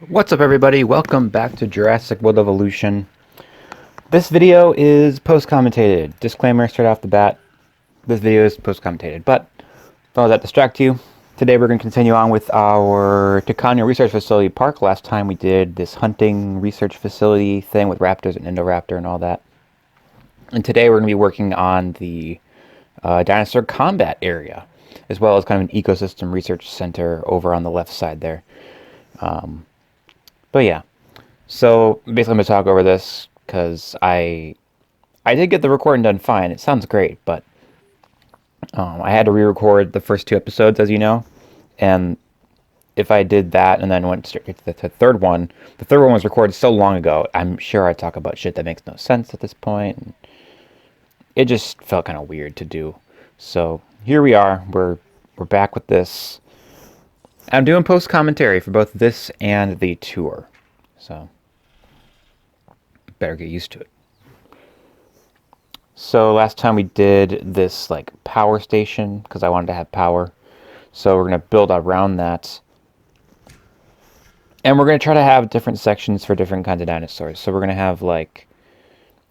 What's up, everybody? Welcome back to Jurassic World Evolution. This video is post-commentated. Disclaimer straight off the bat, this video is post-commentated, but don't let that distract you. Today we're going to continue on with our Tacano Research Facility park. Last time we did this hunting research facility thing with raptors and Indoraptor and all that. And today we're going to be working on the dinosaur combat area, as well as kind of an ecosystem research center over on the left side there. But yeah, so basically I'm going to talk over this because I did get the recording done fine. It sounds great, but I had to re-record the first two episodes, as you know, and if I did that and then went straight to the third one, the third one was recorded so long ago, I'm sure I talk about shit that makes no sense at this point, and it just felt kind of weird to do. So here we are, we're back with this. I'm doing post-commentary for both this and the tour, so better get used to it. So last time we did this like power station because I wanted to have power, so we're going to build around that. And we're going to try to have different sections for different kinds of dinosaurs. So we're going to have like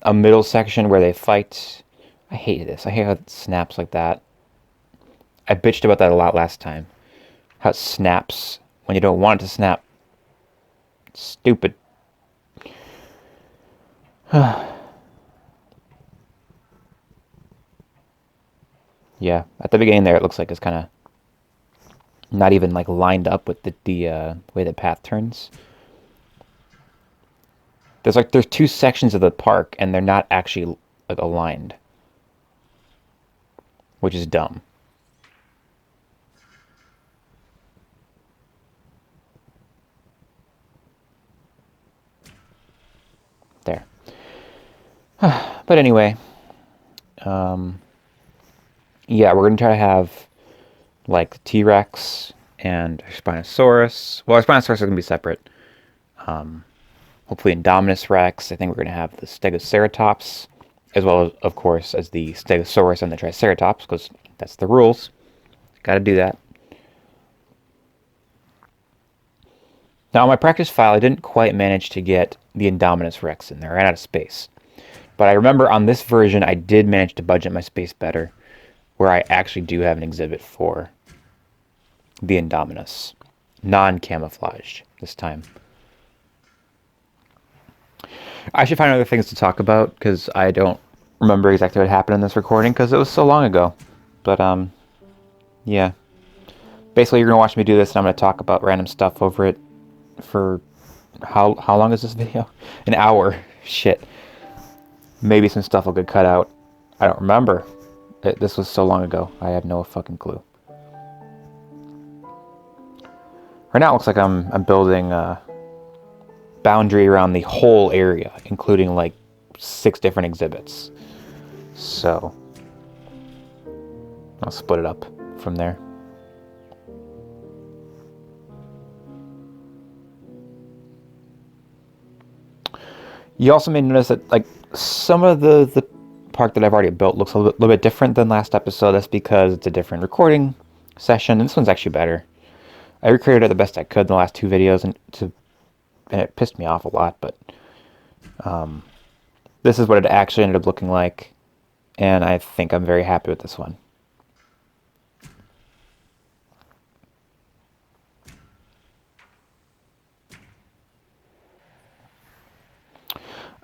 a middle section where they fight. I hate this. I hate how it snaps like that. I bitched about that a lot last time. How it snaps when you don't want it to snap. Stupid. Yeah, at the beginning there it looks like it's kind of not even like lined up with the way the path turns. There's two sections of the park and they're not actually like aligned, which is dumb. There. But anyway, yeah, we're going to try to have like T-Rex and Spinosaurus. Well, our Spinosaurus is going to be separate. Hopefully Indominus Rex. I think we're going to have the Stegoceratops, as well as, of course, as the Stegosaurus and the Triceratops, because that's the rules. Got to do that. Now, on my practice file, I didn't quite manage to get the Indominus Rex in there. I ran out of space. But I remember on this version, I did manage to budget my space better, where I actually do have an exhibit for the Indominus. Non-camouflaged this time. I should find other things to talk about, because I don't remember exactly what happened in this recording, because it was so long ago. But, yeah. Basically, you're going to watch me do this, and I'm going to talk about random stuff over it for... How long is this video? An hour. Shit. Maybe some stuff will get cut out. I don't remember. This was so long ago. I have no fucking clue. Right now it looks like I'm building a boundary around the whole area, including like 6 different exhibits. So I'll split it up from there. You also may notice that like some of the park that I've already built looks a little bit different than last episode. That's because it's a different recording session, and this one's actually better. I recreated it the best I could in the last 2 videos, and it pissed me off a lot, but this is what it actually ended up looking like, and I think I'm very happy with this one.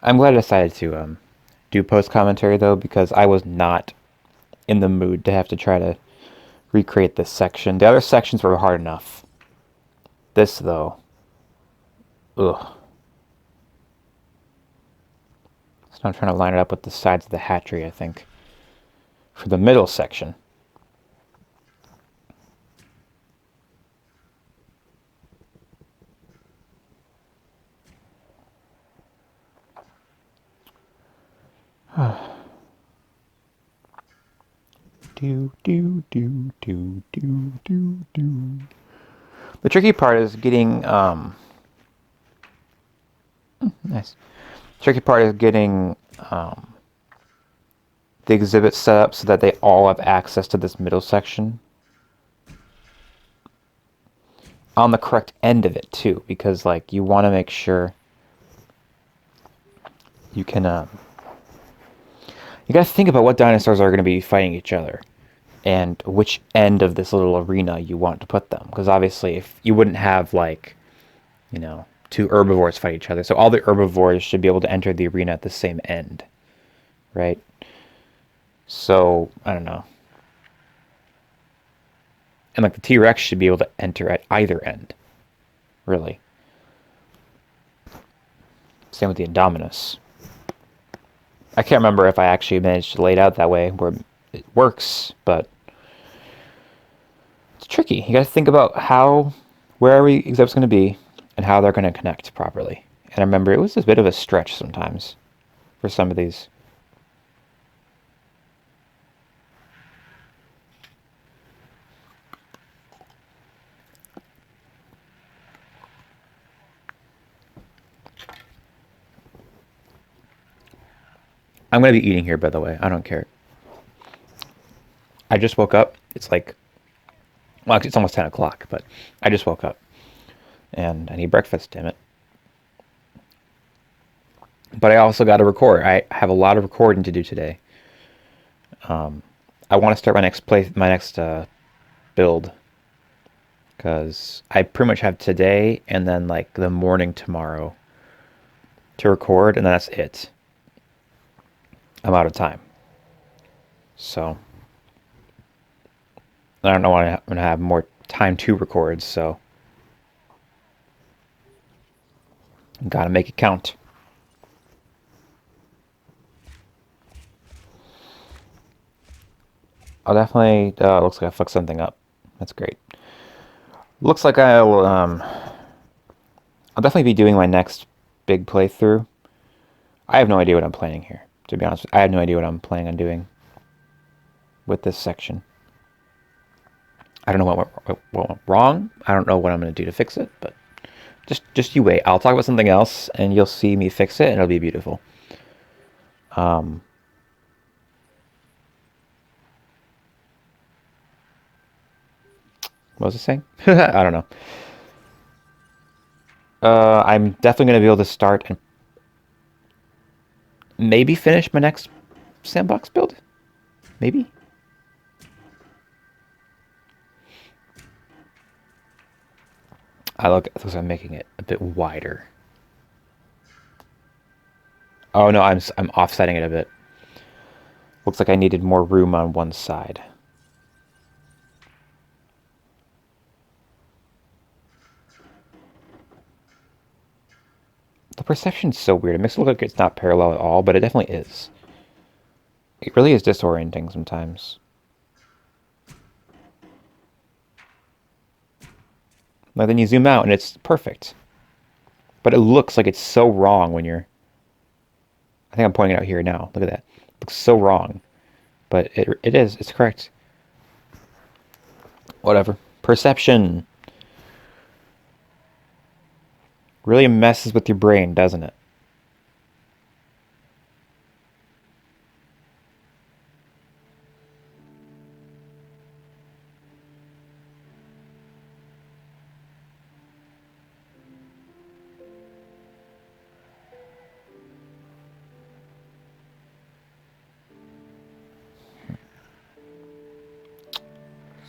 I'm glad I decided to do post-commentary, though, because I was not in the mood to have to try to recreate this section. The other sections were hard enough. This, though, ugh. So I'm trying to line it up with the sides of the hatchery, I think, for the middle section. The tricky part is getting nice. Tricky part is getting the exhibit set up so that they all have access to this middle section. on the correct end of it too, because like you want to make sure you can you got to think about what dinosaurs are going to be fighting each other and which end of this little arena you want to put them, because obviously if you wouldn't have like, you know, two herbivores fight each other, so all the herbivores should be able to enter the arena at the same end, right? So I don't know. And like the T-Rex should be able to enter at either end, really. Same with the Indominus. I can't remember if I actually managed to lay it out that way where it works, but it's tricky. You got to think about where every exhibit's going to be and how they're going to connect properly. And I remember it was a bit of a stretch sometimes for some of these. I'm going to be eating here, by the way. I don't care. I just woke up. It's like, well, it's almost 10 o'clock, but I just woke up. And I need breakfast, damn it. But I also got to record. I have a lot of recording to do today. I want to start my next build. Because I pretty much have today and then like the morning tomorrow to record, and then that's it. I'm out of time. So I don't know when I'm going to have more time to record, so gotta make it count. I'll definitely, looks like I fucked something up. That's great. Looks like I'll definitely be doing my next big playthrough. I have no idea what I'm planning here, to be honest. I have no idea what I'm planning on doing with this section. I don't know what went wrong. I don't know what I'm going to do to fix it, but just you wait. I'll talk about something else, and you'll see me fix it, and it'll be beautiful. What was I saying? I don't know. I'm definitely going to be able to start and maybe finish my next sandbox build. Maybe. I'm making it a bit wider. Oh no, I'm offsetting it a bit. Looks like I needed more room on one side. The perception's so weird. It makes it look like it's not parallel at all, but it definitely is. It really is disorienting sometimes. Like then you zoom out and it's perfect. But it looks like it's so wrong when you're... I think I'm pointing it out here now. Look at that. It looks so wrong. But it is. It's correct. Whatever. Perception. Really messes with your brain, doesn't it?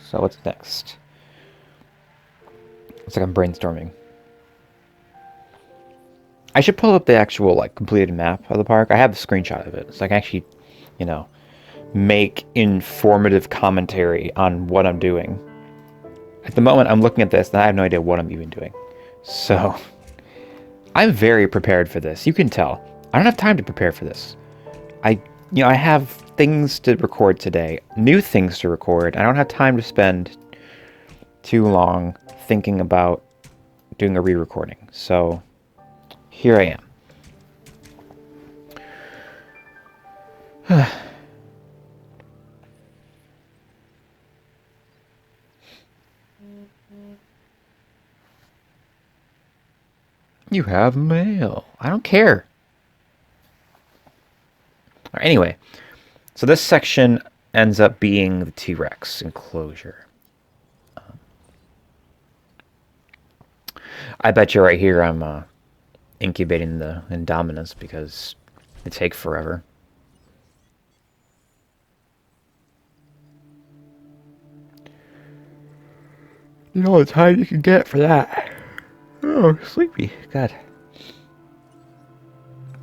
So what's next? Looks like I'm brainstorming. I should pull up the actual like completed map of the park. I have the screenshot of it, so I can actually, you know, make informative commentary on what I'm doing. At the moment, I'm looking at this and I have no idea what I'm even doing. So I'm very prepared for this. You can tell. I don't have time to prepare for this. I have things to record today, new things to record. I don't have time to spend too long thinking about doing a re-recording. So here I am. You have mail. I don't care. Anyway, so this section ends up being the T-Rex enclosure. I bet you right here I'm incubating the Indominus because they take forever. You know the time you can get for that. Oh, sleepy. God.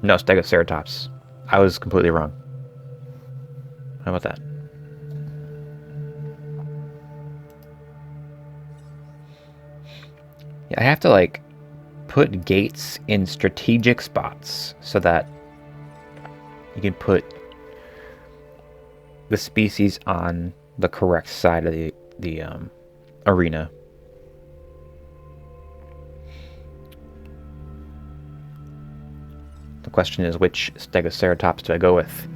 No, Stegoceratops. I was completely wrong. How about that? Yeah, I have to like put gates in strategic spots so that you can put the species on the correct side of the arena. The question is, which Stegoceratops do I go with?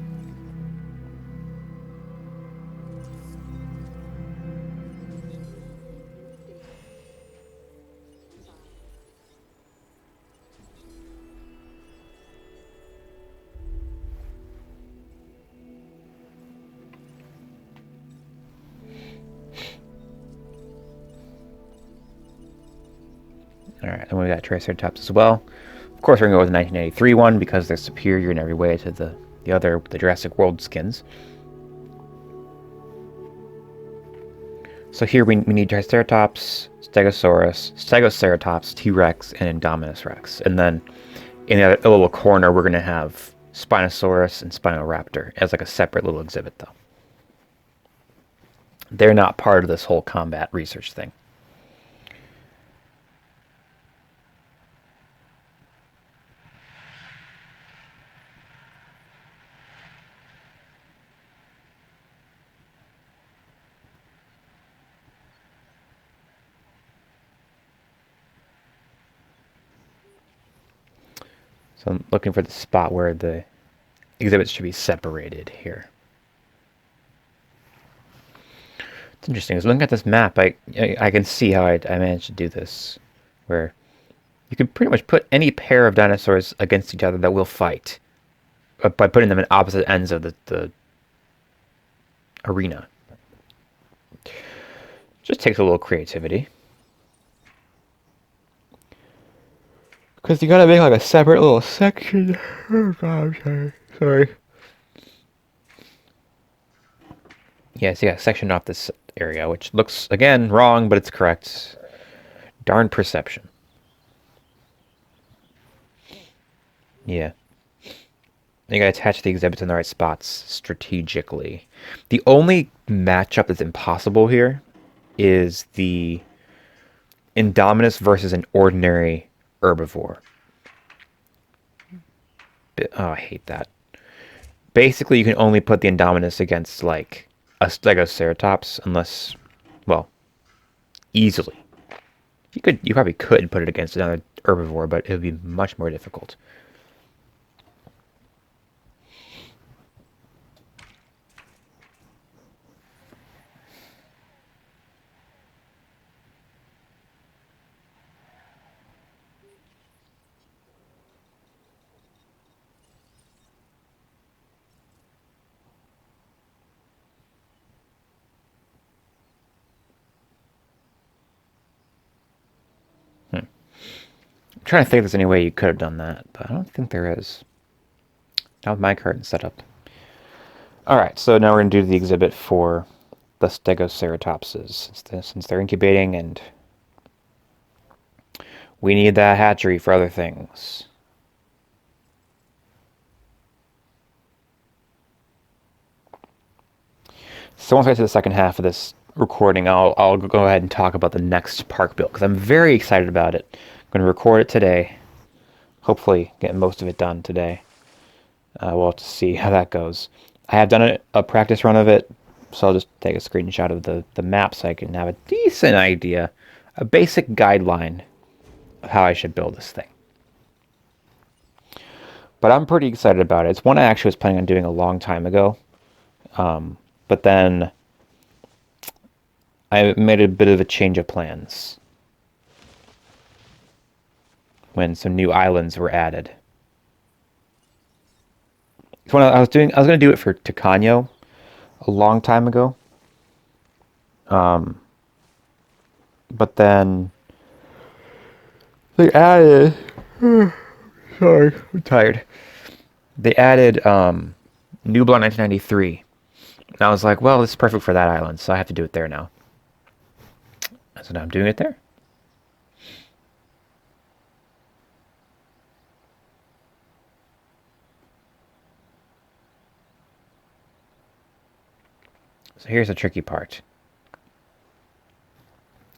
Alright, and we got Triceratops as well. Of course, we're going to go with the 1983 one because they're superior in every way to the Jurassic World skins. So here we need Triceratops, Stegoceratops, T-Rex, and Indominus Rex. And then in the other little corner, we're going to have Spinosaurus and Spinoraptor as like a separate little exhibit, though. They're not part of this whole combat research thing. So I'm looking for the spot where the exhibits should be separated here. It's interesting. As looking at this map, I can see how I managed to do this, where you can pretty much put any pair of dinosaurs against each other that will fight by putting them at opposite ends of the arena. Just takes a little creativity. Because you gotta make like a separate little section. Oh god, I'm sorry. Yes, yeah, section off this area, which looks, again, wrong, but it's correct. Darn perception. Yeah. You gotta attach the exhibits in the right spots strategically. The only matchup that's impossible here is the Indominus versus an ordinary herbivore. Oh, I hate that. Basically, you can only put the Indominus against, like, a Stegoceratops, unless, well, easily. You probably could put it against another herbivore, but it would be much more difficult. I'm trying to think if there's any way you could have done that, but I don't think there is. Not with my curtain set up. Alright, so now we're going to do the exhibit for the Stegoceratopses, since they're incubating and we need that hatchery for other things. So once I get to the second half of this recording, I'll go ahead and talk about the next park build, because I'm very excited about it. I'm going to record it today. Hopefully get most of it done today. We'll have to see how that goes. I have done a practice run of it, so I'll just take a screenshot of the map so I can have a decent idea, a basic guideline of how I should build this thing. But I'm pretty excited about it. It's one I actually was planning on doing a long time ago. But then I made a bit of a change of plans when some new islands were added. So when I was going to do it for Tacano a long time ago. But then They added. Sorry, I'm tired. They added Nublar 1993. And I was like, well, this is perfect for that island, so I have to do it there now. So now I'm doing it there. So here's the tricky part.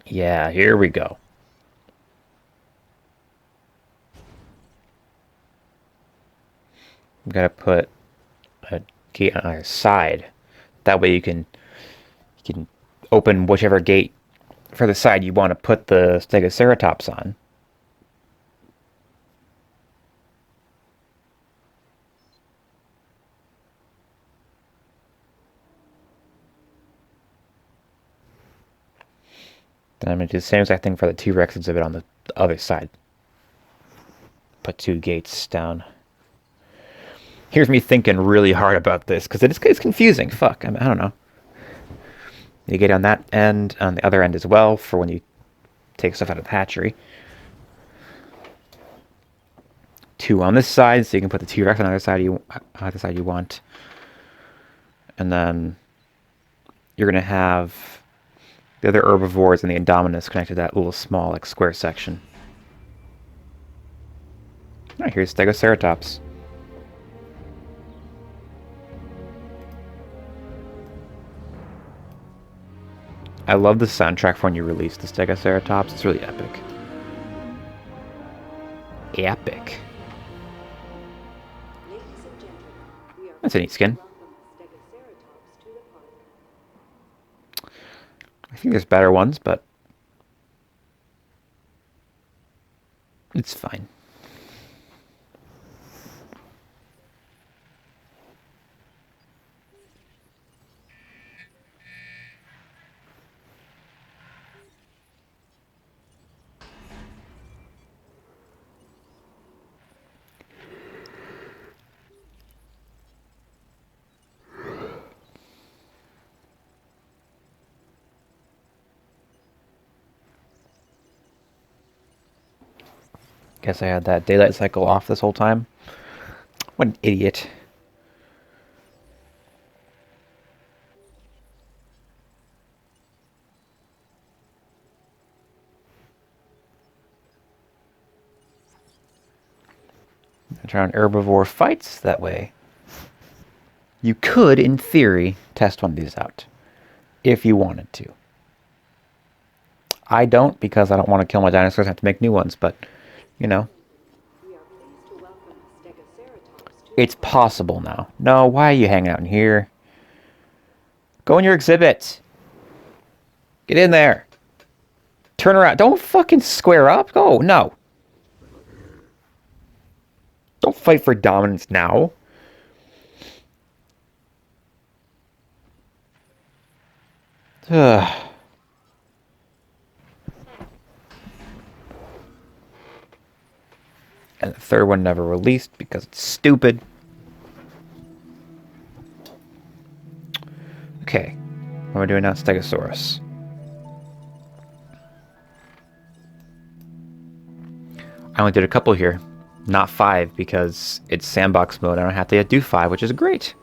Yeah, here we go. I'm gonna put a gate on either side. That way you can open whichever gate for the side you want to put the Stegoceratops on. Then I'm going to do the same exact thing for the T-Rex exhibit on the other side. Put 2 gates down. Here's me thinking really hard about this, because it's confusing. Fuck, I don't know. You get on that end, on the other end as well, for when you take stuff out of the hatchery. 2 on this side, so you can put the T-Rex on the other side you want. And then you're going to have the other herbivores and the Indominus connected to that little small, like, square section. Alright, here's Stegoceratops. I love the soundtrack for when you release the Stegoceratops. It's really epic. Epic. That's a neat skin. I think there's better ones, but it's fine. Guess I had that daylight cycle off this whole time. What an idiot. Try on herbivore fights that way. You could, in theory, test one of these out. If you wanted to. I don't, because I don't want to kill my dinosaurs and have to make new ones, but, you know. It's possible now. No, why are you hanging out in here? Go in your exhibit. Get in there. Turn around. Don't fucking square up. Go. No. Don't fight for dominance now. Ugh. And the third one never released because it's stupid. Okay. What am I doing now? Stegosaurus. I only did a couple here. Not 5 because it's sandbox mode. I don't have to do 5, which is great.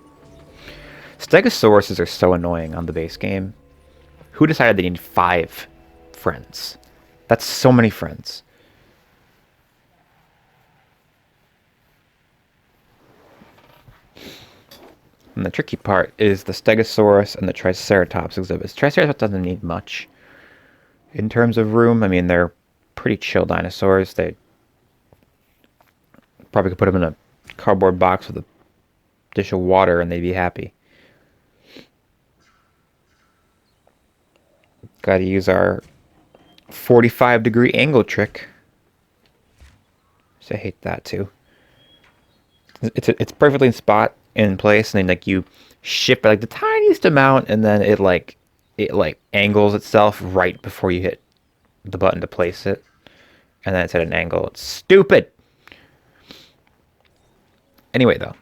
Stegosauruses are so annoying on the base game. Who decided they need 5 friends? That's so many friends. And the tricky part is the Stegosaurus and the Triceratops exhibits. Triceratops doesn't need much in terms of room. I mean, they're pretty chill dinosaurs. They probably could put them in a cardboard box with a dish of water and they'd be happy. Got to use our 45-degree angle trick. So I hate that too. It's perfectly in place, and then like you shift like the tiniest amount, and then it angles itself right before you hit the button to place it, and then it's at an angle. It's stupid. Anyway, though.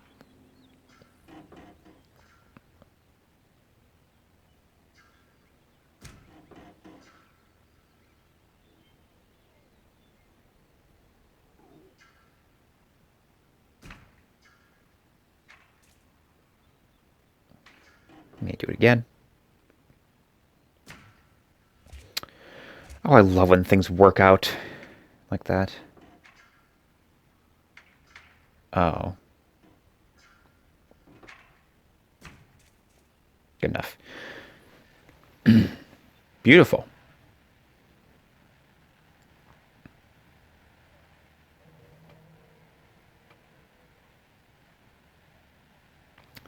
Let me do it again. Oh, I love when things work out like that. Oh. Good enough. Beautiful.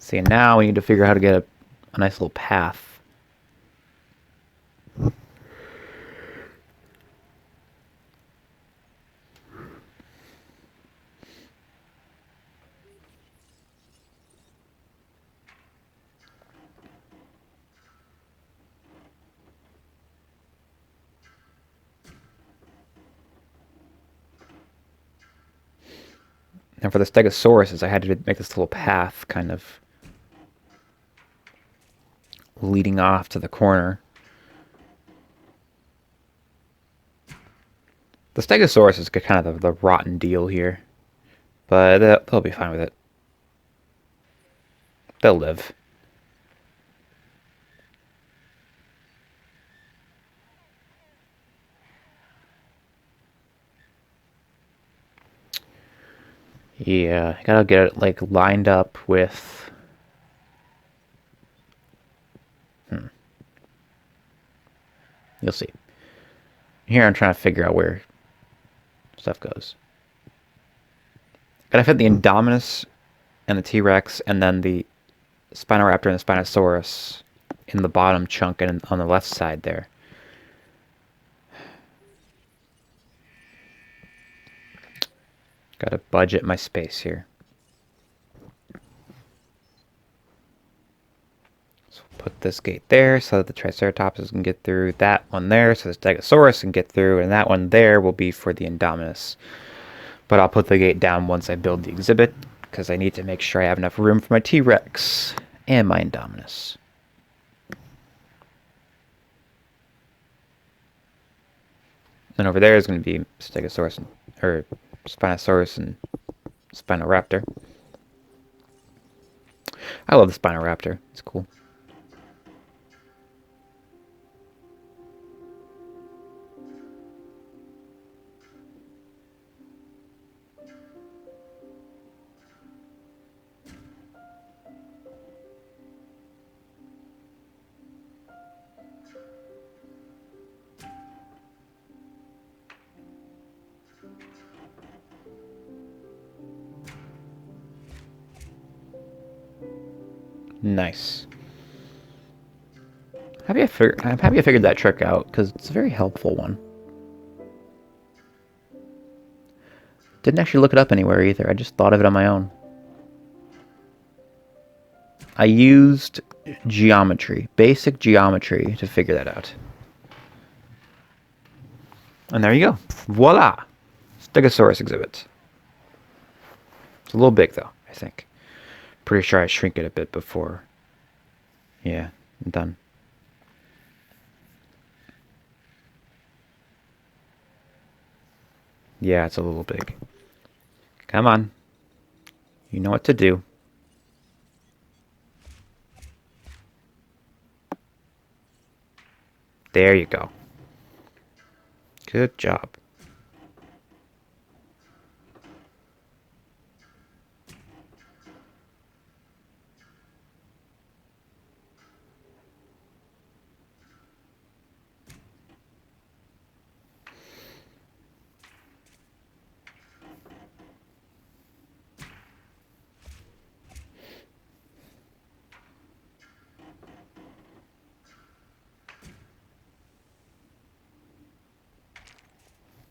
See, now we need to figure out how to get a nice little path. And for the Stegosauruses, I had to make this little path kind of leading off to the corner. The Stegosaurus is kind of the rotten deal here, but they'll be fine with it. They'll live. Yeah, I gotta get it like lined up with. You'll see. Here I'm trying to figure out where stuff goes. Gotta fit the Indominus and the T-Rex, and then the Spinoraptor and the Spinosaurus in the bottom chunk and on the left side there. Gotta budget my space here. So put this gate there so that the Triceratops can get through. That one there so the Stegosaurus can get through. And that one there will be for the Indominus. But I'll put the gate down once I build the exhibit, because I need to make sure I have enough room for my T-Rex and my Indominus. And over there is going to be Stegosaurus or Spinosaurus and Spinoraptor. I love the Spinoraptor. It's cool. Nice. I'm happy I figured that trick out, because it's a very helpful one. Didn't actually look it up anywhere either. I just thought of it on my own. I used geometry, basic geometry, to figure that out. And there you go. Voila! Stegosaurus exhibit. It's a little big, though, I think. Pretty sure I shrink it a bit before. Yeah, I'm done. Yeah, it's a little big. Come on. You know what to do. There you go. Good job.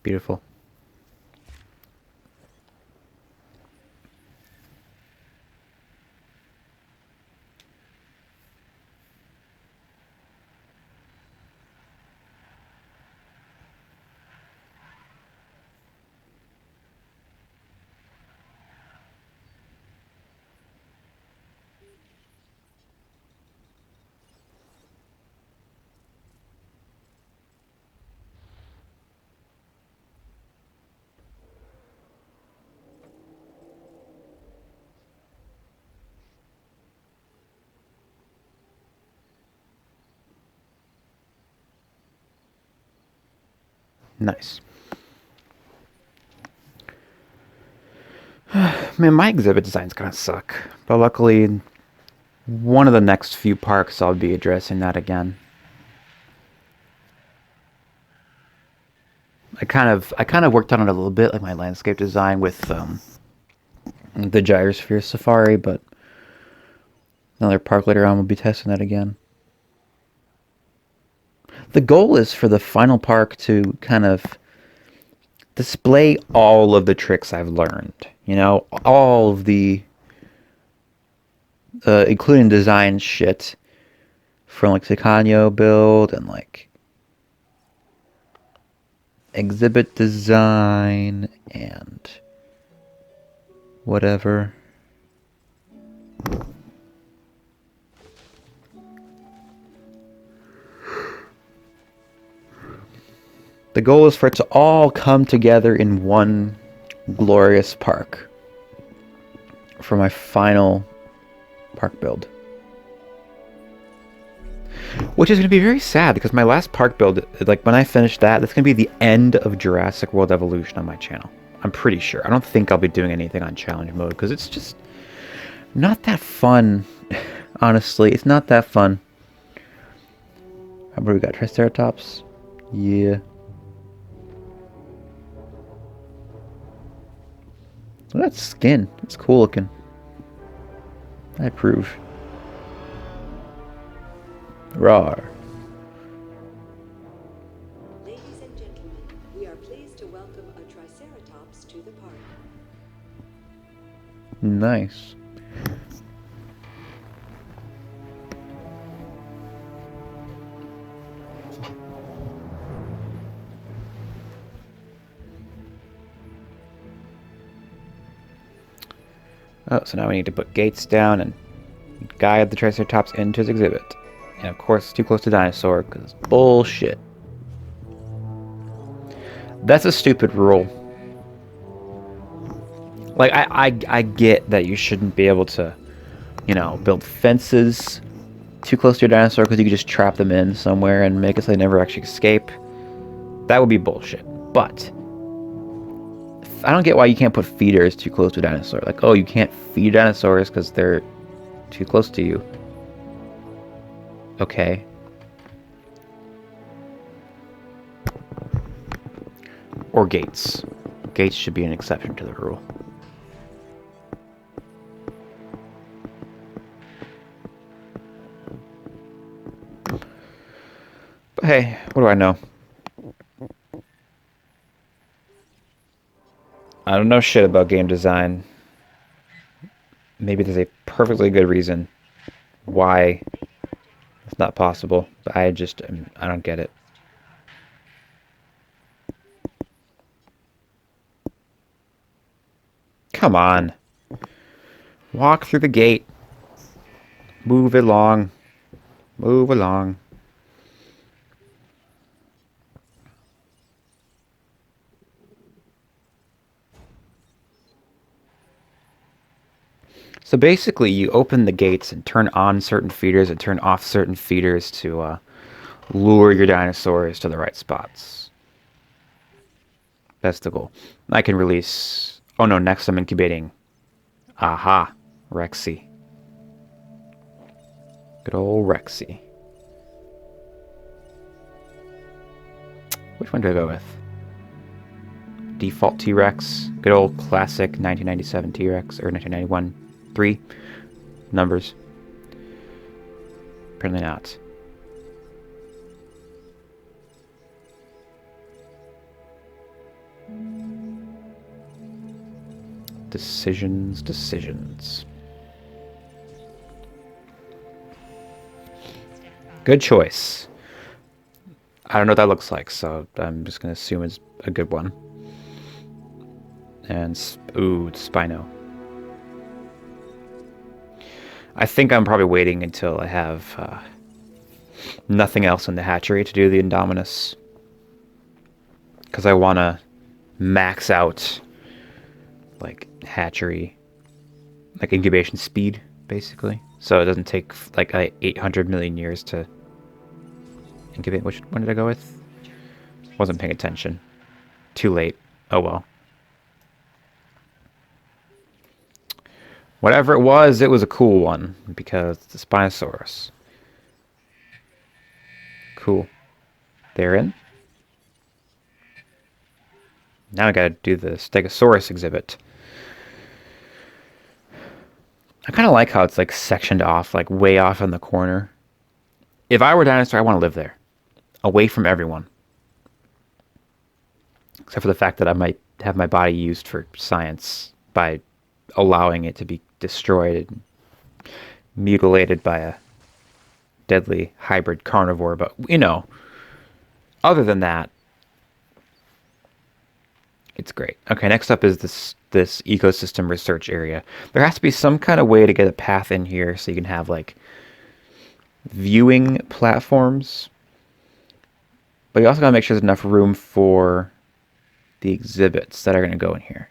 Beautiful. Nice. Man, my exhibit designs kind of suck. But luckily, one of the next few parks I'll be addressing that again. I kind of worked on it a little bit, like my landscape design with the Gyrosphere Safari, but another park later on will be testing that again. The goal is for the final park to kind of display all of the tricks I've learned. You know, all of the, including design shit from like Tacano build and like exhibit design and whatever. The goal is for it to all come together in one glorious park for my final park build. Which is going to be very sad because my last park build, like when I finish that, that's going to be the end of Jurassic World Evolution on my channel. I'm pretty sure. I don't think I'll be doing anything on challenge mode because it's just not that fun. Honestly, it's not that fun. How about we got Triceratops? Yeah. Well, that's skin. It's cool looking. I approve. Rawr. Ladies and gentlemen, we are pleased to welcome a Triceratops to the park. Nice. Oh, so now we need to put gates down and guide the Triceratops into his exhibit. And of course, it's too close to dinosaur, because bullshit. That's a stupid rule. Like, I get that you shouldn't be able to, you know, build fences too close to your dinosaur because you could just trap them in somewhere and make it so they never actually escape. That would be bullshit. But I don't get why you can't put feeders too close to a dinosaur. Like, oh, you can't feed dinosaurs because they're too close to you. Okay. Or gates. Gates should be an exception to the rule. But hey, what do I know? I don't know shit about game design. Maybe there's a perfectly good reason why it's not possible, but I don't get it. Come on. Walk through the gate. Move along. Move along. So basically, you open the gates and turn on certain feeders and turn off certain feeders to lure your dinosaurs to the right spots. That's the goal. I can release... Oh no, next I'm incubating. Aha, Rexy. Good old Rexy. Which one do I go with? Default T-Rex. Good old classic 1997 T-Rex, or 1991 3 numbers. Apparently not. Decisions. Good choice. I don't know what that looks like, so I'm just going to assume it's a good one. And, ooh, Spino. I think I'm probably waiting until I have nothing else in the hatchery to do the Indominus. Because I want to max out, like, hatchery, like, incubation speed, basically. So it doesn't take, like, 800 million years to incubate. Which one did I go with? Wasn't paying attention. Too late. Oh well. Whatever it was a cool one, because it's a Spinosaurus. Cool. They're in. Now I gotta do the Stegosaurus exhibit. I kind of like how it's like sectioned off, like way off in the corner. If I were a dinosaur, I want to live there, away from everyone. Except for the fact that I might have my body used for science by allowing it to be destroyed and mutilated by a deadly hybrid carnivore. But, you know, other than that, it's great. Okay, next up is this ecosystem research area. There has to be some kind of way to get a path in here so you can have, like, viewing platforms. But you also got to make sure there's enough room for the exhibits that are going to go in here.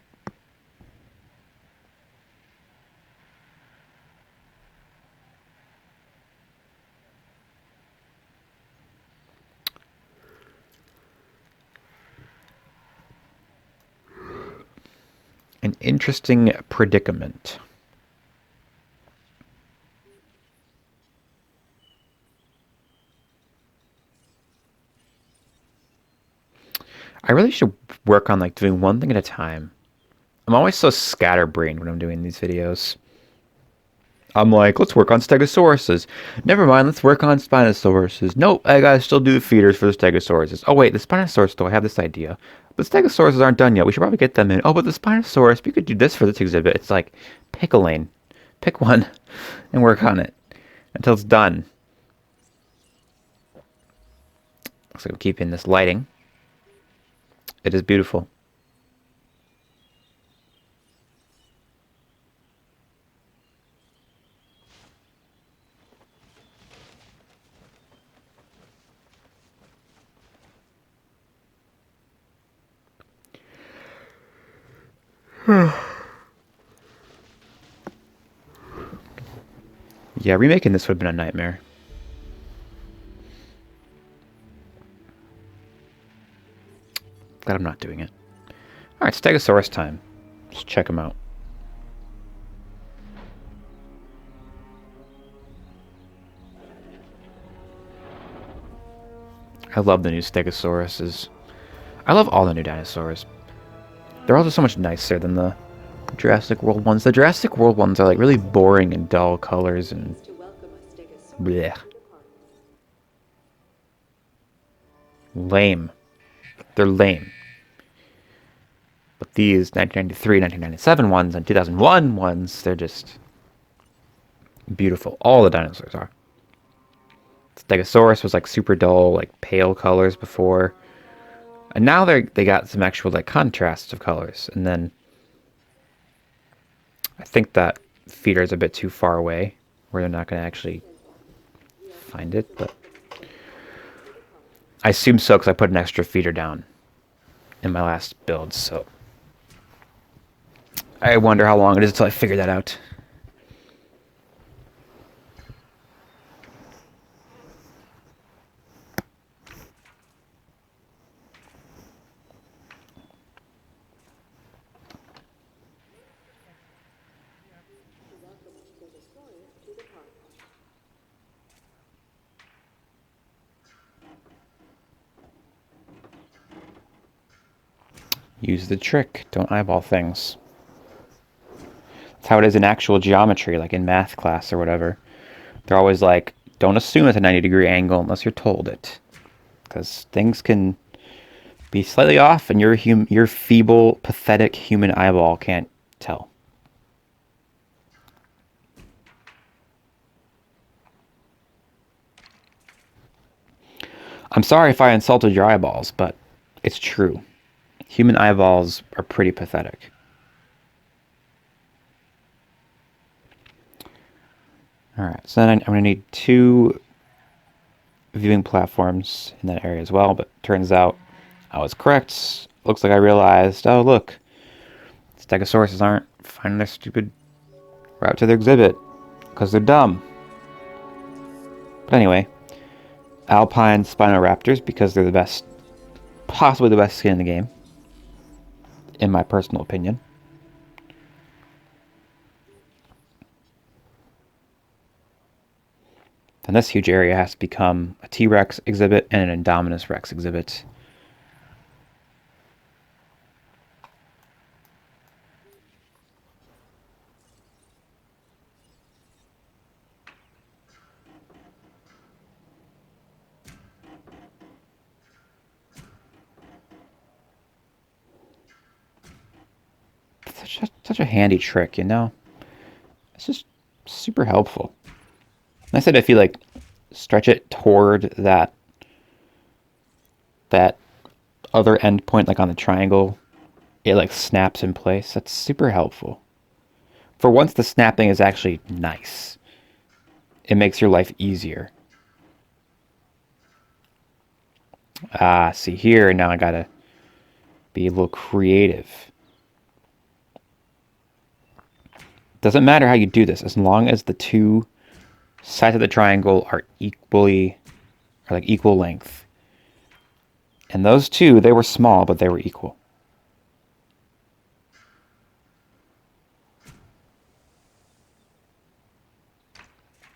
An interesting predicament. I really should work on like doing one thing at a time. I'm always so scatterbrained when I'm doing these videos. I'm like, let's work on Stegosauruses. Never mind, let's work on Spinosauruses. Nope, I gotta still do the feeders for the Stegosauruses. Oh wait, the Spinosaurus though, I have this idea. But Stegosauruses aren't done yet. We should probably get them in. Oh, but the Spinosaurus, we could do this for this exhibit. It's like, pick a lane. Pick one and work on it until it's done. Looks like we'll keep in this lighting. It is beautiful. Yeah, remaking this would have been a nightmare. Glad I'm not doing it. Alright, Stegosaurus time. Let's check them out. I love the new Stegosauruses. I love all the new dinosaurs. They're all just so much nicer than the Jurassic World ones. The Jurassic World ones are like really boring and dull colors and bleh. Lame. They're lame. But these 1993, 1997 ones and 2001 ones, they're just beautiful. All the dinosaurs are. Stegosaurus was like super dull, like pale colors before. And now they got some actual like contrasts of colors. And then I think that feeder is a bit too far away where they're not going to actually find it, but I assume so because I put an extra feeder down in my last build, so I wonder how long it is until I figure that out. Use the trick. Don't eyeball things. That's how it is in actual geometry, like in math class or whatever. They're always like, don't assume it's a 90-degree angle unless you're told it. Because things can be slightly off and your feeble, pathetic human eyeball can't tell. I'm sorry if I insulted your eyeballs, but it's true. Human eyeballs are pretty pathetic. Alright, so then I'm going to need 2 viewing platforms in that area as well, but turns out I was correct. Looks like I realized, oh look, Stegosauruses aren't finding their stupid route to their exhibit, because they're dumb. But anyway, Alpine Spinoraptors, because they're the best, possibly the best skin in the game. in my personal opinion. Then this huge area has to become a T-Rex exhibit and an Indominus Rex exhibit. Such a handy trick, you know? It's just super helpful. And I said if you like stretch it toward that other end point, like on the triangle, it like snaps in place. That's super helpful. For once, the snapping is actually nice. It makes your life easier. Ah, see here, now I gotta be a little creative. Doesn't matter how you do this, as long as the two sides of the triangle are like equal length. And those two, they were small, but they were equal.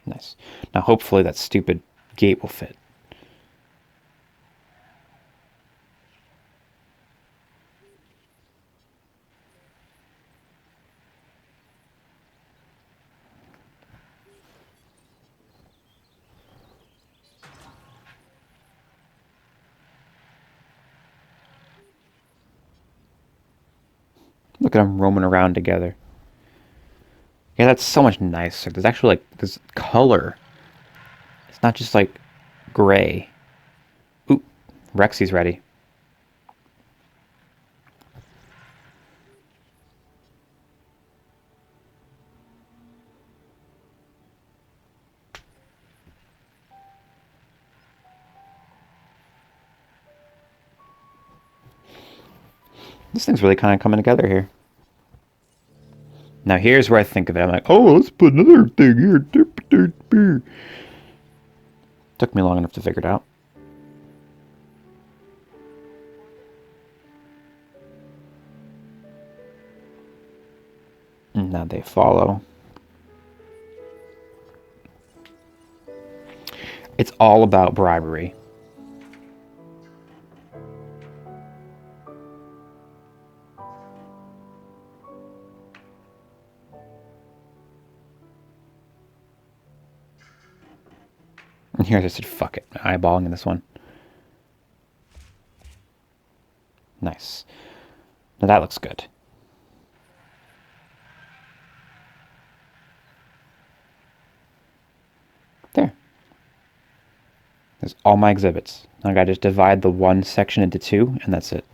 Nice. Now hopefully that stupid gate will fit. Look at them roaming around together. Yeah, that's so much nicer. There's actually like this color. It's not just like gray. Ooh, Rexy's ready. This thing's really kind of coming together here. Now here's where I think of it. I'm like, oh, let's put another thing here. Took me long enough to figure it out. And now they follow. It's all about bribery. And here I said, fuck it. Eyeballing in this one. Nice. Now that looks good. There. There's all my exhibits. Now I gotta just divide the one section into two, and that's it.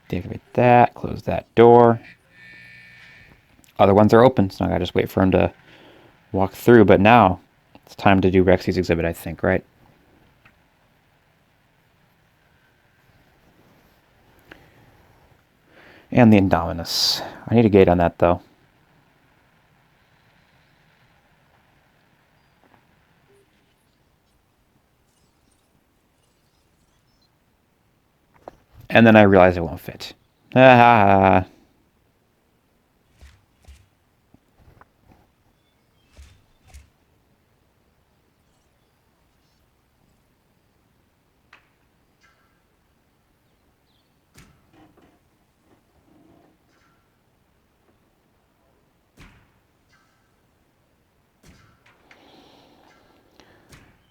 Deactivate that, close that door. Other ones are open, so I gotta just wait for them to walk through, but now it's time to do Rexy's exhibit, I think, right? And the Indominus. I need a gate on that, though. And then I realize it won't fit. Ah.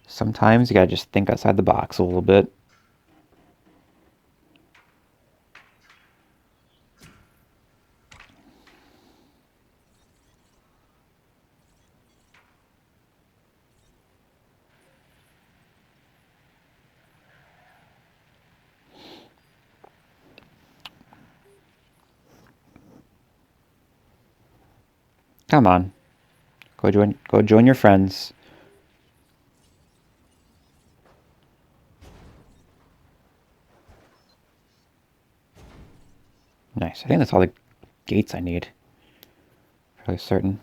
Sometimes you gotta just think outside the box a little bit. Come on. Go join your friends. Nice. I think that's all the gates I need. Fairly certain.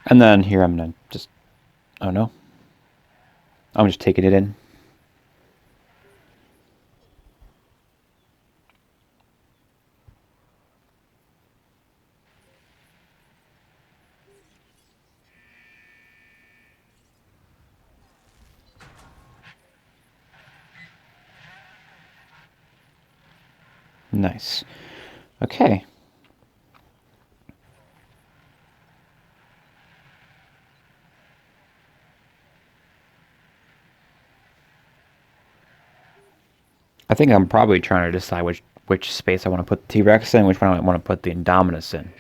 And then here I'm gonna just... Oh no. I'm just taking it in. Nice. Okay. I think I'm probably trying to decide which space I want to put the T-Rex in, which one I want to put the Indominus in.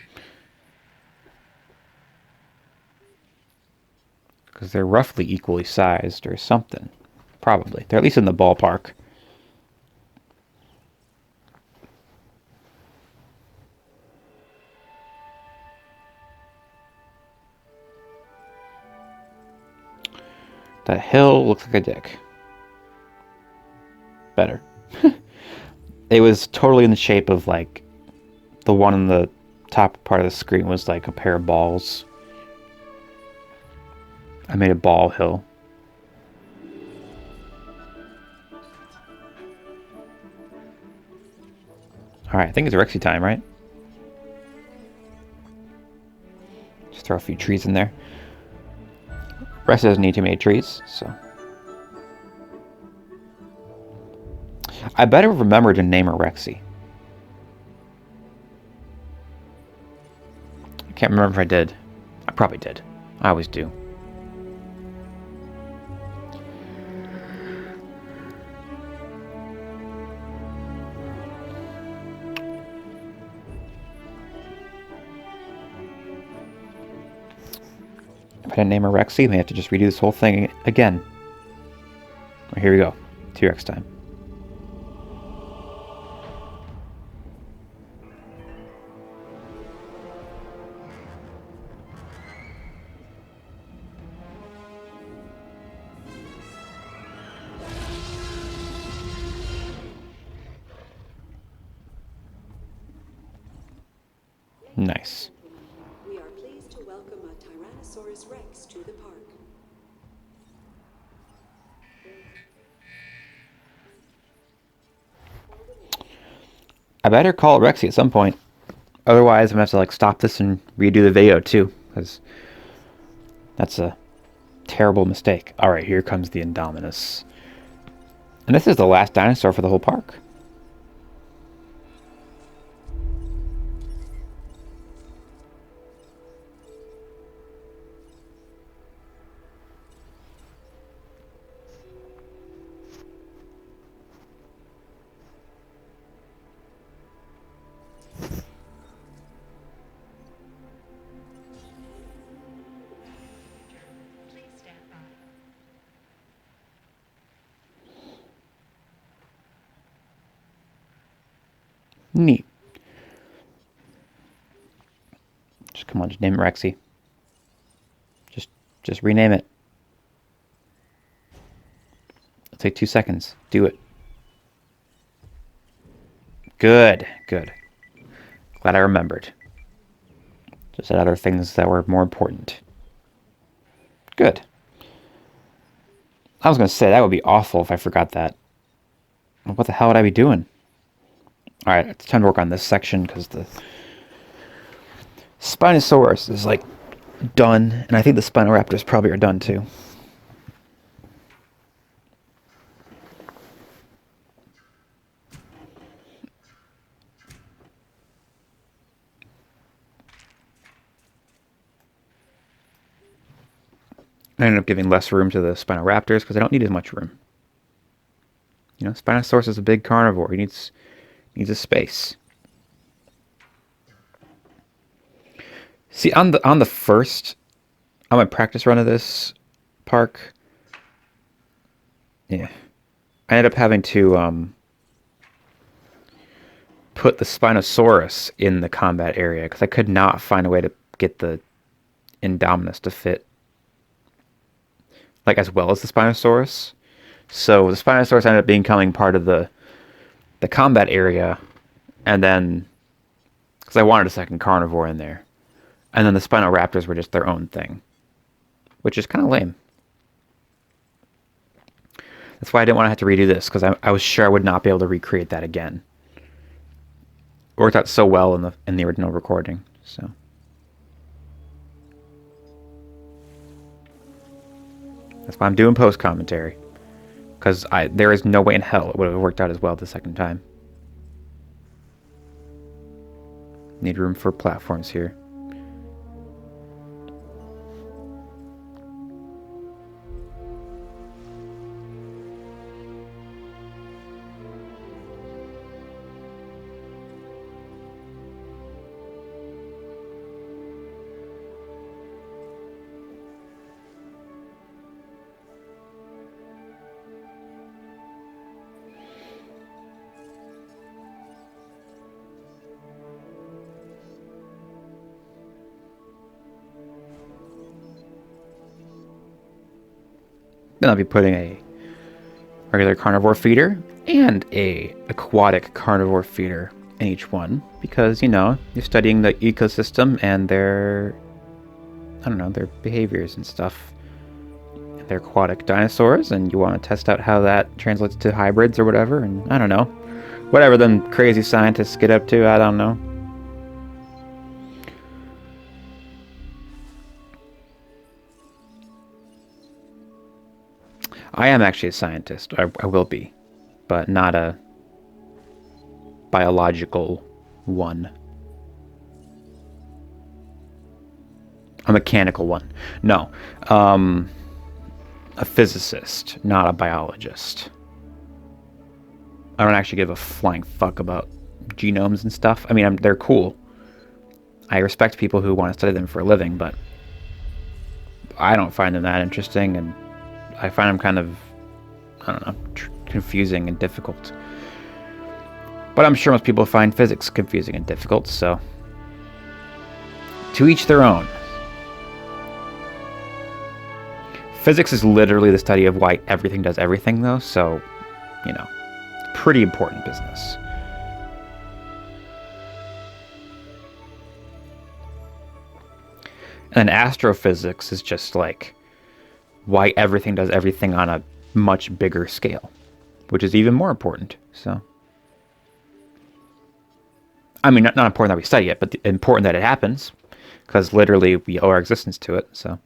Because they're roughly equally sized or something. Probably. They're at least in the ballpark. That hill looks like a dick. Better. It was totally in the shape of, like, the one on the top part of the screen was like a pair of balls. I made a ball hill. Alright, I think it's Rexy time, right? Just throw a few trees in there. Rexy doesn't need too many trees, so... I better remember to name her Rexy. I can't remember if I did. I probably did. I always do. If I didn't name her Rexy, we have to just redo this whole thing again. Well, here we go. T-Rex time. Nice. We are pleased to welcome a Tyrannosaurus Rex to the park. I better call it Rexy at some point. Otherwise, I'm going to have to like stop this and redo the video too. Because that's a terrible mistake. Alright, here comes the Indominus. And this is the last dinosaur for the whole park. Neat. Just come on, just name it Rexy. Just rename it. It'll take 2 seconds. Do it. Good, good. Glad I remembered. Just had other things that were more important. Good. I was going to say, that would be awful if I forgot that. What the hell would I be doing? Alright, it's time to work on this section because the Spinosaurus is like done, and I think the Spinoraptors probably are done too. I ended up giving less room to the Spinoraptors because I don't need as much room. You know, Spinosaurus is a big carnivore. He needs a space. See, on the first, on my practice run of this park, yeah, I ended up having to put the Spinosaurus in the combat area because I could not find a way to get the Indominus to fit, like, as well as the Spinosaurus. So the Spinosaurus ended up becoming part of the combat area, and then because I wanted a second carnivore in there, and then the Spinoraptors were just their own thing, which is kind of lame. That's why I didn't want to have to redo this, because I was sure I would not be able to recreate that again. It worked out so well in the original recording, so. That's why I'm doing post commentary, because there is no way in hell it would have worked out as well the second time. Need room for platforms here. Then I'll be putting a regular carnivore feeder and a aquatic carnivore feeder in each one because, you know, you're studying the ecosystem and their, I don't know, their behaviors and stuff. They're aquatic dinosaurs, and you want to test out how that translates to hybrids or whatever, and I don't know. Whatever them crazy scientists get up to, I don't know. I am actually a scientist. I will be. But not a biological one. A mechanical one. No. A physicist, not a biologist. I don't actually give a flying fuck about genomes and stuff. I mean, they're cool. I respect people who want to study them for a living, but I don't find them that interesting, and I find them kind of, I don't know, confusing and difficult. But I'm sure most people find physics confusing and difficult, so to each their own. Physics is literally the study of why everything does everything, though, so, you know, pretty important business. And astrophysics is just like why everything does everything on a much bigger scale, which is even more important. So, I mean, not important that we study it, but important that it happens, because literally we owe our existence to it. So,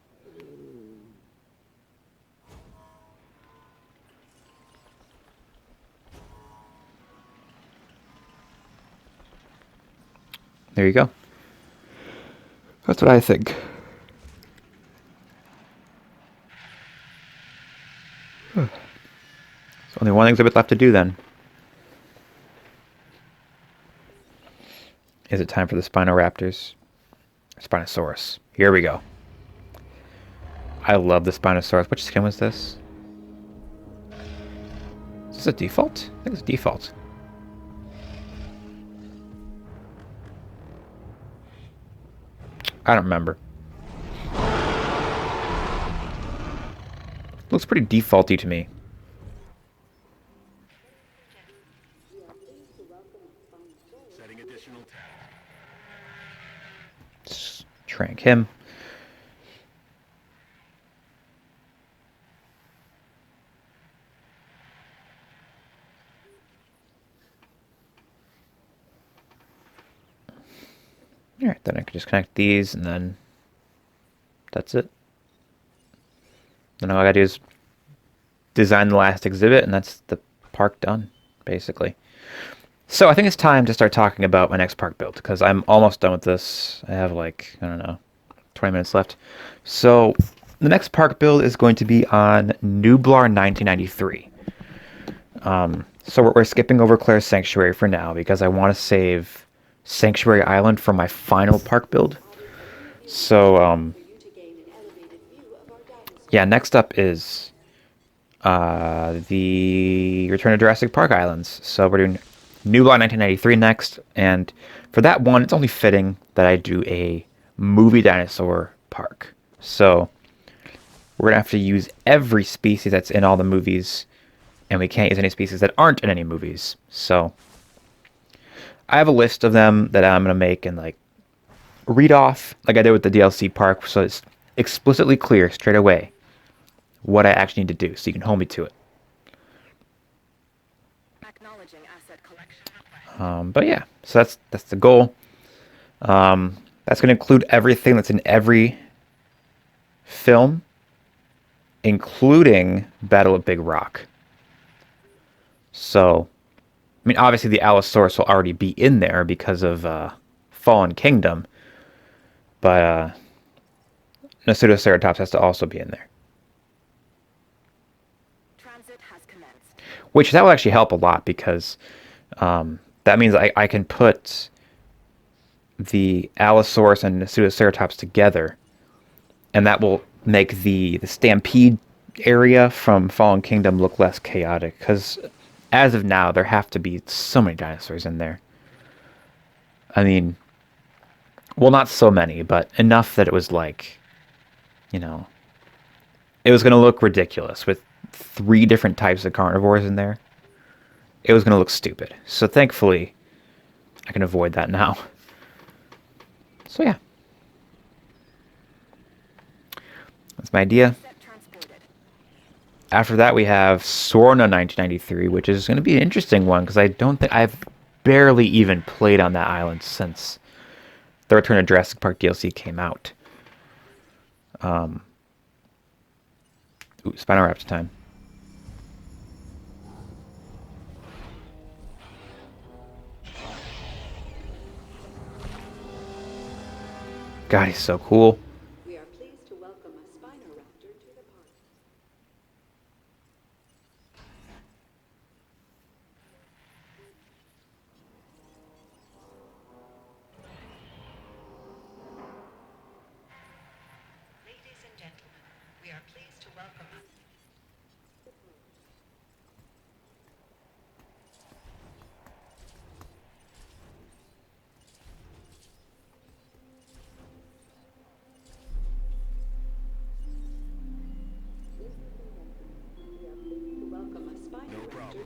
there you go. That's what I think. There's only one exhibit left to do then. Is it time for the Spinoraptors? Spinosaurus. Here we go. I love the Spinosaurus. Which skin was this? Is this a default? I think it's a default. I don't remember. Looks pretty defaulty to me. Setting additional tab. Just trank him. Alright, then I can just connect these and then that's it. Then all I gotta do is design the last exhibit and that's the park done, basically. So I think it's time to start talking about my next park build because I'm almost done with this. I have like, I don't know, 20 minutes left. So the next park build is going to be on Nublar 1993. So we're skipping over Claire's Sanctuary for now because I want to save Sanctuary Island for my final park build. So, yeah, next up is the Return of Jurassic Park Islands. So we're doing Nublar 1993 next, and for that one, it's only fitting that I do a movie dinosaur park. So we're gonna have to use every species that's in all the movies, and we can't use any species that aren't in any movies. So I have a list of them that I'm gonna make and like read off like I did with the DLC park, so it's explicitly clear straight away what I actually need to do, so you can hold me to it. Acknowledging asset collection. But yeah, so that's the goal. That's going to include everything that's in every film, including Battle of Big Rock. So, I mean, obviously the Allosaurus will already be in there because of Fallen Kingdom, but the Stegoceratops has to also be in there. Transit has commenced. Which that will actually help a lot because that means I can put the Allosaurus and the Stegoceratops together, and that will make the stampede area from Fallen Kingdom look less chaotic. Because as of now, there have to be so many dinosaurs in there. I mean, well, not so many, but enough that it was like, you know, it was going to look ridiculous with 3 different types of carnivores in there. It was going to look stupid. So thankfully, I can avoid that now. So yeah. That's my idea. Set transported. After that, we have Sorna 1993, which is going to be an interesting one because I don't think I've barely even played on that island since the Return of Jurassic Park DLC came out. Spinoraptor time. God, he's so cool. We are pleased to welcome a Spinoraptor to the park. Ladies and gentlemen, we are pleased to welcome a Spinoraptor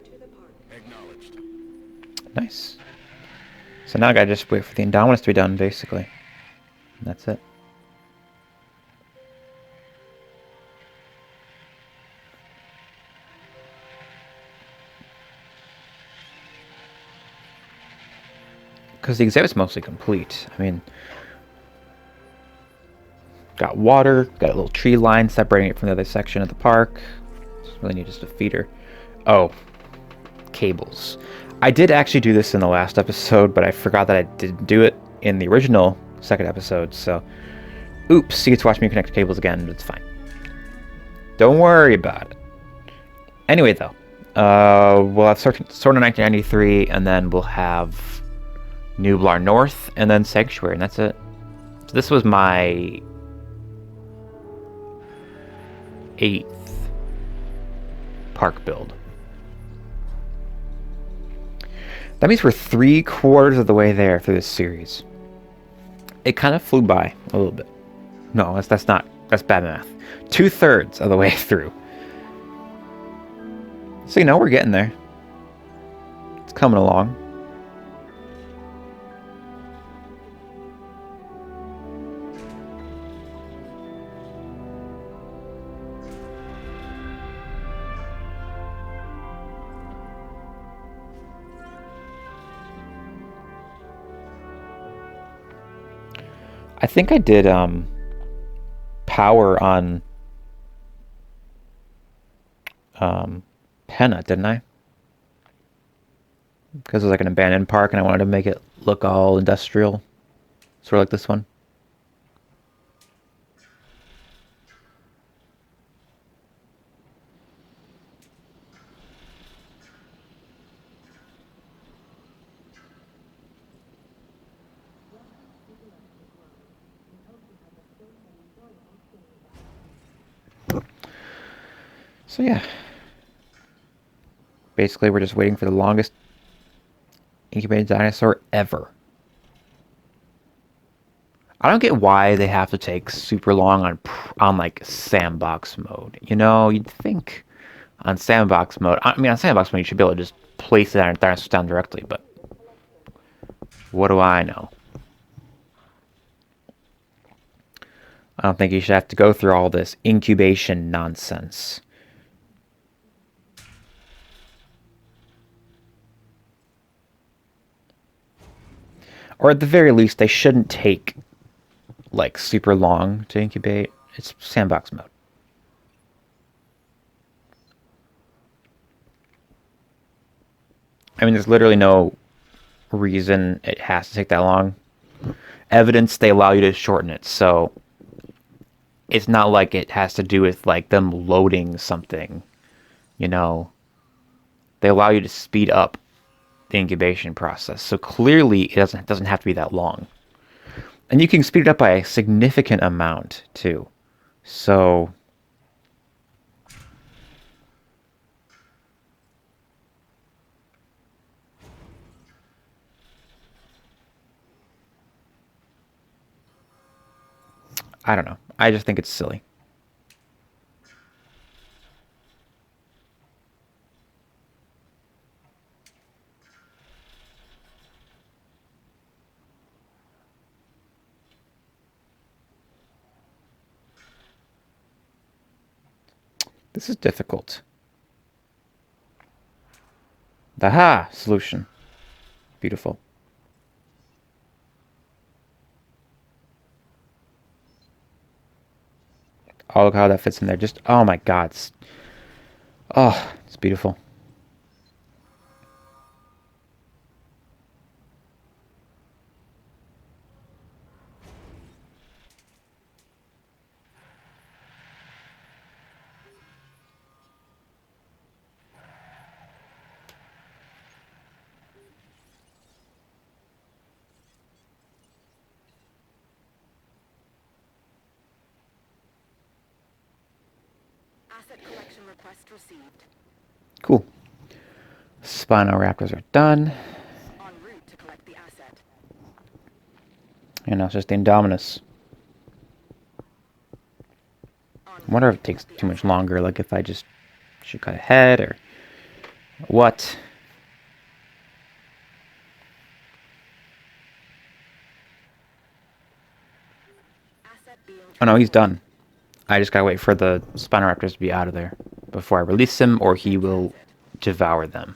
to the park. Acknowledged. Nice. So now I gotta just wait for the Indominus to be done, basically. And that's it. Because the exhibit's mostly complete. I mean, got water, got a little tree line separating it from the other section of the park. Just really need just a feeder. Oh, cables. I did actually do this in the last episode, but I forgot that I didn't do it in the original second episode, so oops, you get to watch me connect cables again, but it's fine. Don't worry about it. Anyway, though, we'll have Sorna 1993, and then we'll have Nublar North, and then Sanctuary, and that's it. So this was my 8th park build. That means we're 3/4 of the way there through this series. It kind of flew by a little bit. No, that's bad math. 2/3 of the way through. So you know, we're getting there. It's coming along. I think I did power on Penna, didn't I? Because it was like an abandoned park and I wanted to make it look all industrial. Sort of like this one. So yeah, basically we're just waiting for the longest incubated dinosaur ever. I don't get why they have to take super long on like sandbox mode. You know, you'd think on sandbox mode. I mean, on sandbox mode you should be able to just place the dinosaurs down directly, but what do I know? I don't think you should have to go through all this incubation nonsense. Or at the very least, they shouldn't take, like, super long to incubate. It's sandbox mode. I mean, there's literally no reason it has to take that long. evidence they allow you to shorten it. So it's not like it has to do with like them loading something, you know. They allow you to speed up the incubation process. So clearly it doesn't have to be that long. And you can speed it up by a significant amount too. So I don't know. I just think it's silly. This is difficult. Aha! Solution. Beautiful. Oh, look how that fits in there. Just, oh my god. It's beautiful. Asset collection request received. Cool. Spinoraptors are done. En route to collect the asset. And now it's just the Indominus. I wonder if it takes too much longer, like if I just should cut ahead or what. Asset being Oh no, he's done. I just gotta wait for the Spinoraptors to be out of there before I release him, or he will devour them.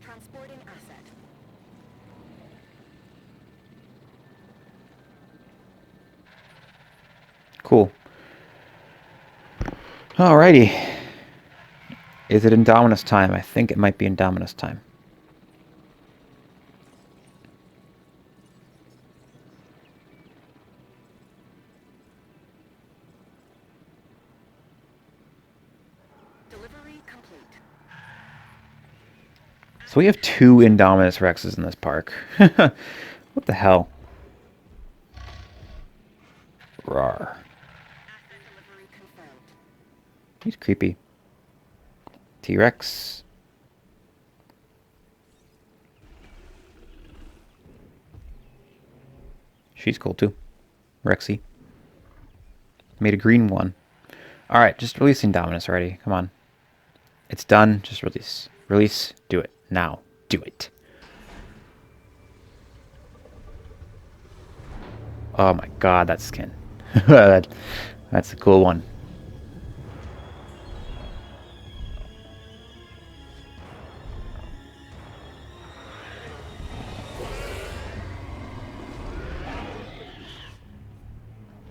transporting asset. Cool. Alrighty. Is it Indominus time? I think it might be Indominus time. Delivery complete. So we have 2 Indominus Rexes in this park. What the hell? Rawr. Asset delivery confirmed. He's creepy. T-Rex. She's cool too. Rexy. Made a green one. Alright, just release Indominus already. Come on. It's done. Just release. Release. Do it. Now. Do it. Oh my god, that skin. That's a cool one.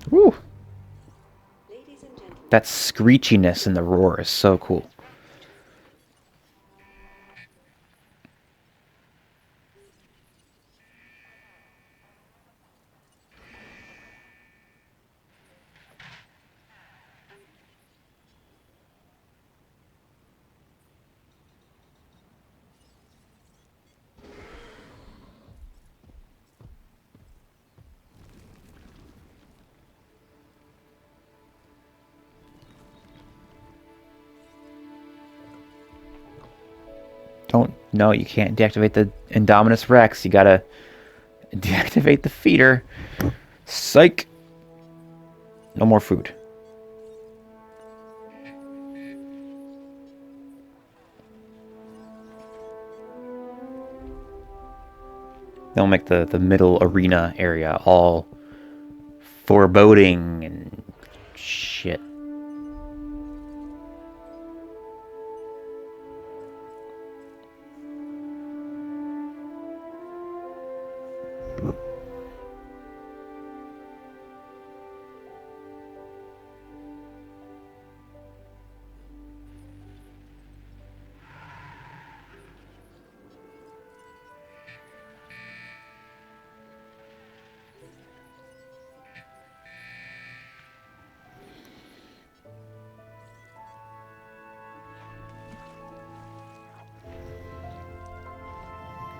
Woo! Ladies and gentlemen, That screechiness in the roar is so cool. No, you can't deactivate the Indominus Rex. You gotta deactivate the feeder. Psych. No more food. They'll make the middle arena area all foreboding and shit.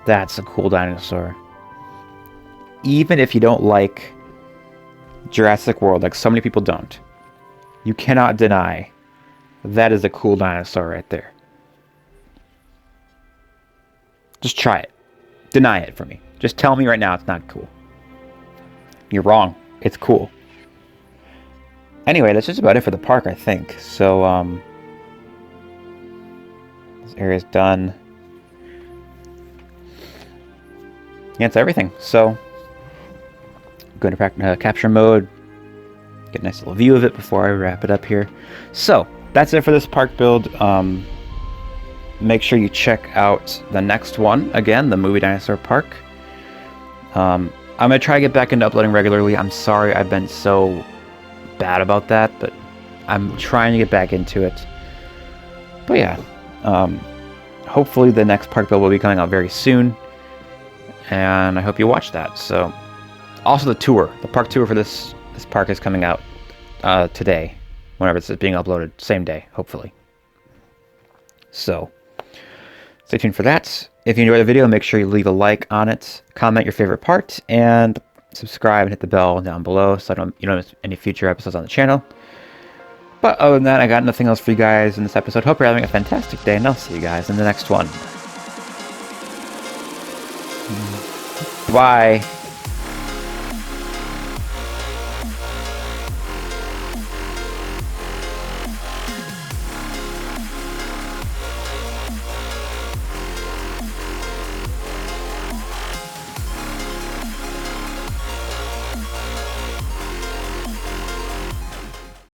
That's a cool dinosaur. Even if you don't like Jurassic World, like so many people don't, you cannot deny that is a cool dinosaur right there. Just try it. Deny it for me. Just tell me right now it's not cool. You're wrong. It's cool. Anyway, that's just about it for the park, I think. So, this area's done. Yeah, it's everything. So, go into capture mode. Get a nice little view of it before I wrap it up here. So, that's it for this park build. Make sure you check out the next one. Again, the Movie Dinosaur Park. I'm going to try to get back into uploading regularly. I'm sorry I've been so bad about that, but I'm trying to get back into it. But yeah, hopefully the next park build will be coming out very soon, and I hope you watch that. So, also the park tour for this park is coming out today, whenever it's being uploaded, same day, hopefully. So, stay tuned for that. If you enjoyed the video, make sure you leave a like on it, comment your favorite part, and subscribe and hit the bell down below so you don't miss any future episodes on the channel. But other than that, I got nothing else for you guys in this episode. Hope you're having a fantastic day, and I'll see you guys in the next one. Bye.